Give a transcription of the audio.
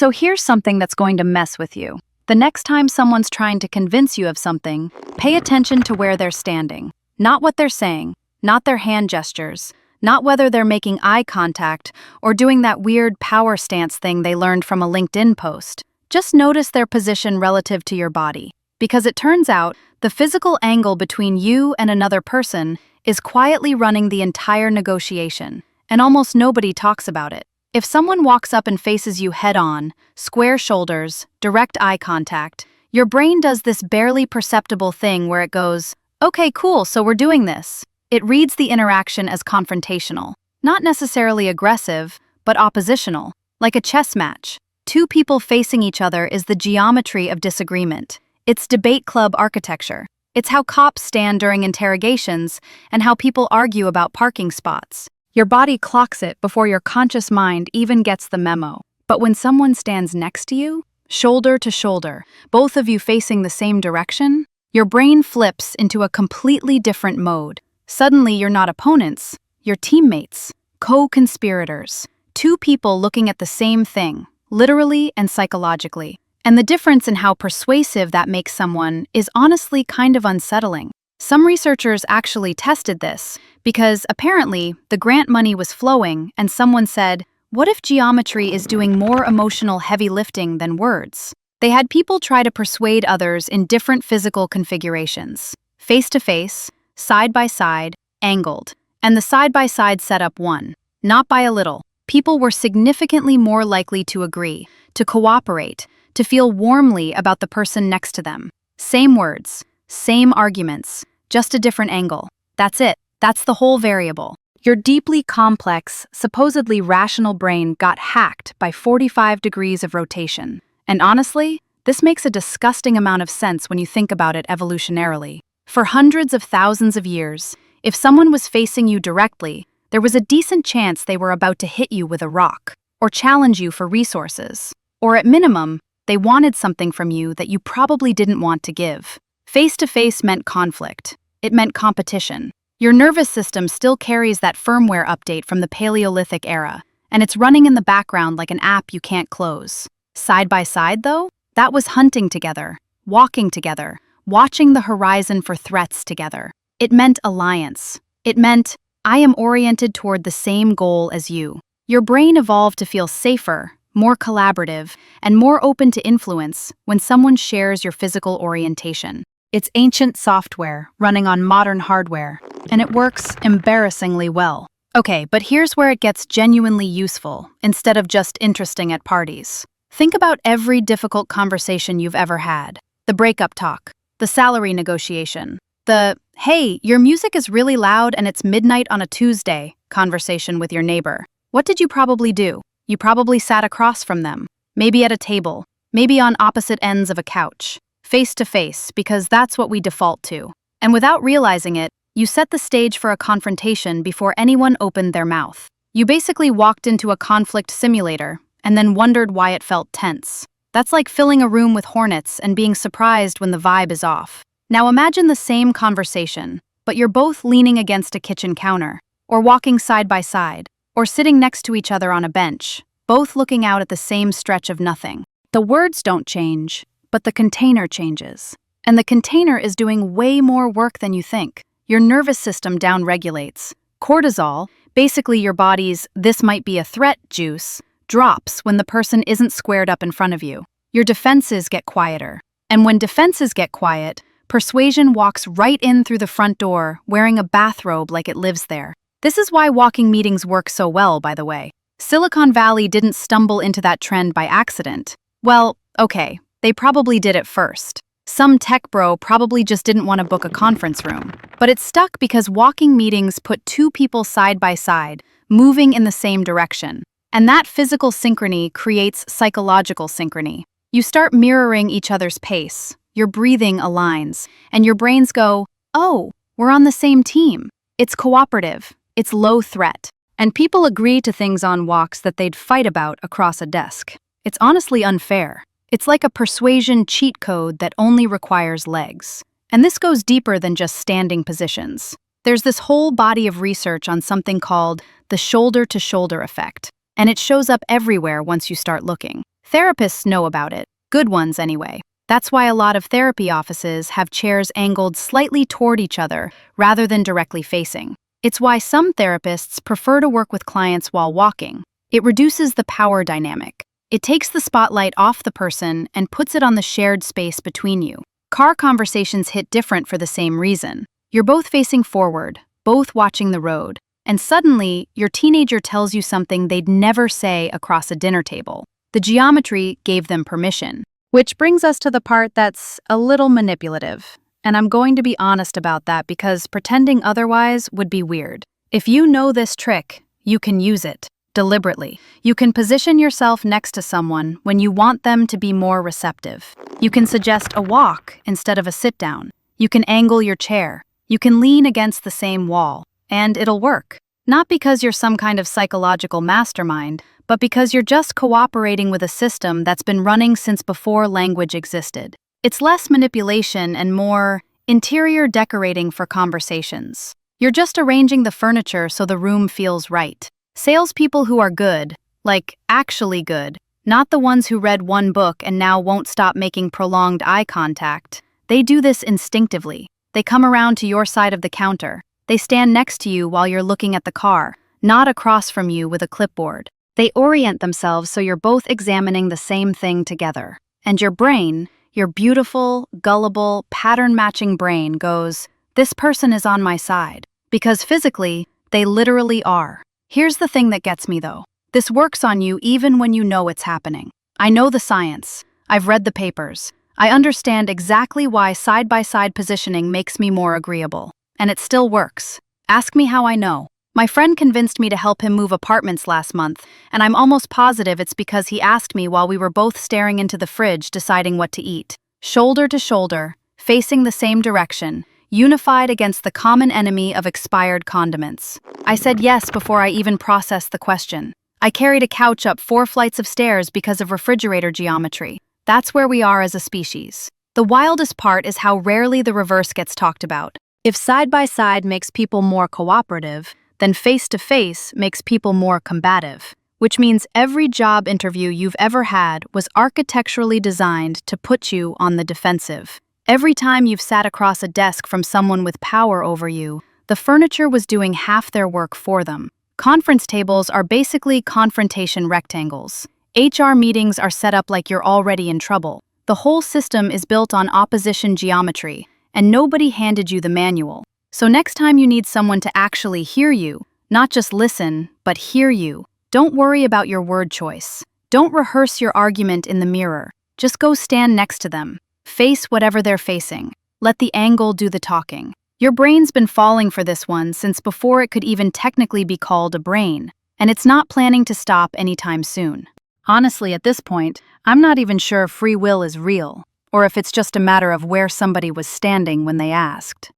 So here's something that's going to mess with you. The next time someone's trying to convince you of something, pay attention to where they're standing. Not what they're saying, not their hand gestures, not whether they're making eye contact or doing that weird power stance thing they learned from a LinkedIn post. Just notice their position relative to your body. Because it turns out, the physical angle between you and another person is quietly running the entire negotiation, and almost nobody talks about it. If someone walks up and faces you head-on, square shoulders, direct eye contact, your brain does this barely perceptible thing where it goes, "Okay, cool, so we're doing this." It reads the interaction as confrontational, not necessarily aggressive, but oppositional, like a chess match. Two people facing each other is the geometry of disagreement. It's debate club architecture. It's how cops stand during interrogations and how people argue about parking spots. Your body clocks it before your conscious mind even gets the memo. But when someone stands next to you, shoulder to shoulder, both of you facing the same direction, your brain flips into a completely different mode. Suddenly you're not opponents, you're teammates, co-conspirators, two people looking at the same thing, literally and psychologically. And the difference in how persuasive that makes someone is honestly kind of unsettling. Some researchers actually tested this because apparently the grant money was flowing and someone said, "What if geometry is doing more emotional heavy lifting than words?" They had people try to persuade others in different physical configurations, face-to-face, side-by-side, angled, and the side-by-side setup won, not by a little. People were significantly more likely to agree, to cooperate, to feel warmly about the person next to them. Same words, same arguments, just a different angle. That's it. That's the whole variable. Your deeply complex, supposedly rational brain got hacked by 45 degrees of rotation. And honestly, this makes a disgusting amount of sense when you think about it evolutionarily. For hundreds of thousands of years, if someone was facing you directly, there was a decent chance they were about to hit you with a rock, or challenge you for resources. Or at minimum, they wanted something from you that you probably didn't want to give. Face-to-face meant conflict. It meant competition. Your nervous system still carries that firmware update from the Paleolithic era, and it's running in the background like an app you can't close. Side by side, though, that was hunting together, walking together, watching the horizon for threats together. It meant alliance. It meant, I am oriented toward the same goal as you. Your brain evolved to feel safer, more collaborative, and more open to influence when someone shares your physical orientation. It's ancient software running on modern hardware, and it works embarrassingly well. Okay, but here's where it gets genuinely useful, instead of just interesting at parties. Think about every difficult conversation you've ever had. The breakup talk, the salary negotiation, the, "Hey, your music is really loud and it's midnight on a Tuesday," conversation with your neighbor. What did you probably do? You probably sat across from them, maybe at a table, maybe on opposite ends of a couch. Face to face, because that's what we default to. And without realizing it, you set the stage for a confrontation before anyone opened their mouth. You basically walked into a conflict simulator and then wondered why it felt tense. That's like filling a room with hornets and being surprised when the vibe is off. Now imagine the same conversation, but you're both leaning against a kitchen counter, or walking side by side, or sitting next to each other on a bench, both looking out at the same stretch of nothing. The words don't change, but the container changes. And the container is doing way more work than you think. Your nervous system downregulates. Cortisol, basically your body's "this might be a threat" juice, drops when the person isn't squared up in front of you. Your defenses get quieter. And when defenses get quiet, persuasion walks right in through the front door, wearing a bathrobe like it lives there. This is why walking meetings work so well, by the way. Silicon Valley didn't stumble into that trend by accident. Well, okay. They probably did it first. Some tech bro probably just didn't want to book a conference room. But it stuck because walking meetings put two people side by side, moving in the same direction. And that physical synchrony creates psychological synchrony. You start mirroring each other's pace, your breathing aligns, and your brains go, "Oh, we're on the same team." It's cooperative, it's low threat. And people agree to things on walks that they'd fight about across a desk. It's honestly unfair. It's like a persuasion cheat code that only requires legs. And this goes deeper than just standing positions. There's this whole body of research on something called the shoulder-to-shoulder effect, and it shows up everywhere once you start looking. Therapists know about it, good ones anyway. That's why a lot of therapy offices have chairs angled slightly toward each other rather than directly facing. It's why some therapists prefer to work with clients while walking. It reduces the power dynamic. It takes the spotlight off the person and puts it on the shared space between you. Car conversations hit different for the same reason. You're both facing forward, both watching the road, and suddenly your teenager tells you something they'd never say across a dinner table. The geometry gave them permission. Which brings us to the part that's a little manipulative. And I'm going to be honest about that because pretending otherwise would be weird. If you know this trick, you can use it deliberately. You can position yourself next to someone when you want them to be more receptive. You can suggest a walk instead of a sit-down. You can angle your chair. You can lean against the same wall. And it'll work. Not because you're some kind of psychological mastermind, but because you're just cooperating with a system that's been running since before language existed. It's less manipulation and more interior decorating for conversations. You're just arranging the furniture so the room feels right. Salespeople who are good, like actually good, not the ones who read one book and now won't stop making prolonged eye contact, they do this instinctively. They come around to your side of the counter. They stand next to you while you're looking at the car, not across from you with a clipboard. They orient themselves so you're both examining the same thing together. And your brain, your beautiful, gullible, pattern-matching brain goes, "This person is on my side." Because physically, they literally are. Here's the thing that gets me though. This works on you even when you know it's happening. I know the science. I've read the papers. I understand exactly why side-by-side positioning makes me more agreeable. And it still works. Ask me how I know. My friend convinced me to help him move apartments last month, and I'm almost positive it's because he asked me while we were both staring into the fridge deciding what to eat. Shoulder to shoulder, facing the same direction, unified against the common enemy of expired condiments. I said yes before I even processed the question. I carried a couch up 4 flights of stairs because of refrigerator geometry. That's where we are as a species. The wildest part is how rarely the reverse gets talked about. If side-by-side makes people more cooperative, then face-to-face makes people more combative, which means every job interview you've ever had was architecturally designed to put you on the defensive. Every time you've sat across a desk from someone with power over you, the furniture was doing half their work for them. Conference tables are basically confrontation rectangles. HR meetings are set up like you're already in trouble. The whole system is built on opposition geometry, and nobody handed you the manual. So next time you need someone to actually hear you, not just listen, but hear you, don't worry about your word choice. Don't rehearse your argument in the mirror. Just go stand next to them. Face whatever they're facing. Let the angle do the talking. Your brain's been falling for this one since before it could even technically be called a brain, and it's not planning to stop anytime soon. Honestly, at this point, I'm not even sure free will is real, or if it's just a matter of where somebody was standing when they asked.